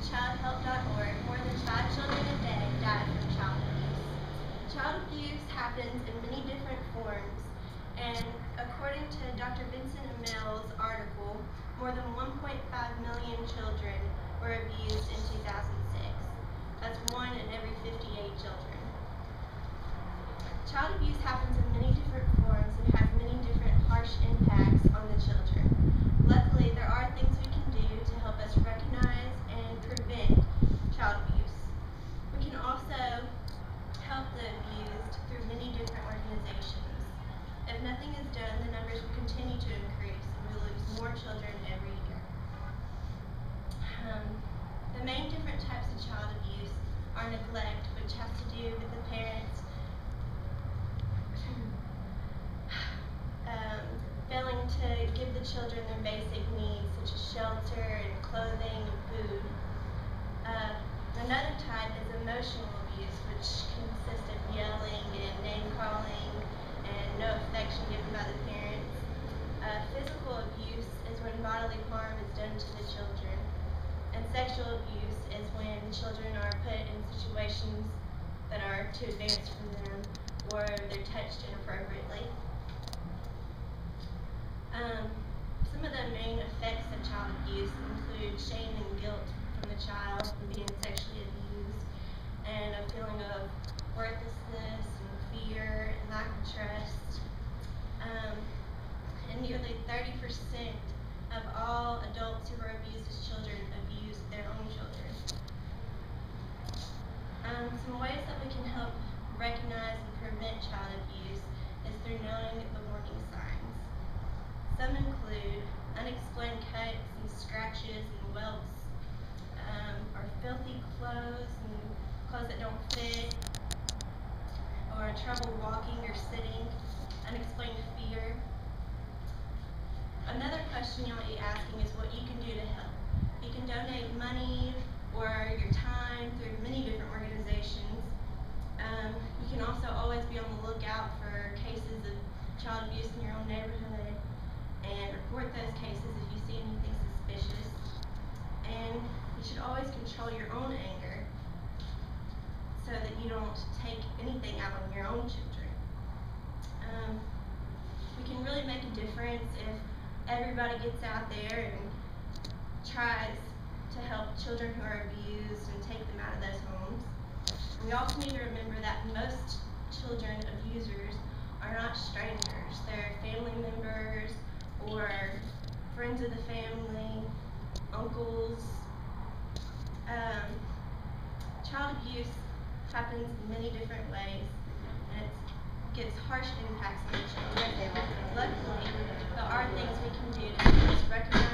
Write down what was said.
childhelp.org, more than 5 children a day die from child abuse. Child abuse happens in many different forms, and according to Dr. Vincent Amell's article, more than 1.5 million children were abused in 2006. That's 1 in every 58 children. Child abuse happens in many different forms and has many different harsh impacts on the children. Luckily, there are things we can do to help us recognize and prevent child abuse. We can also help the abused through many different organizations. If nothing is done, the numbers will continue to increase and we lose more children every year. The main different types of child abuse are neglect, which has to do with the parents failing to give the children their basic needs, such as shelter and clothing and food. Another type is emotional abuse, which consists of yelling and name-calling and no affection given by the parents. Physical abuse is when bodily harm is done to the children. And sexual abuse is when children are put in situations that are too advanced for them or they're touched inappropriately. Some of the main effects of child abuse include shame and guilt from the child from being sexually abused, and a feeling of worthlessness and fear and lack of trust. And nearly 30% of all adults who are abused as children abuse their own children. Some ways that we can help recognize and prevent child abuse is through knowing the warning signs. Some include unexplained cuts and scratches and welts, or filthy clothes and clothes that don't fit, or trouble walking or sitting, unexplained fear. Another question you might be asking is what you can do to help. You can donate money or your time through many different organizations. You can also always be on the lookout for cases of child abuse in your own neighborhood and report those cases if you see anything suspicious. And you should always control your own anger so that you don't take anything out on your own children. We can really make a difference if everybody gets out there and tries to help children who are abused and take them out of those homes. We also need to remember that most children abusers are not strangers. They're family members or friends of the family, uncles. Child abuse happens in many different ways, and it gets harsh impacts on the children. Luckily, there are things we can do to help us recognize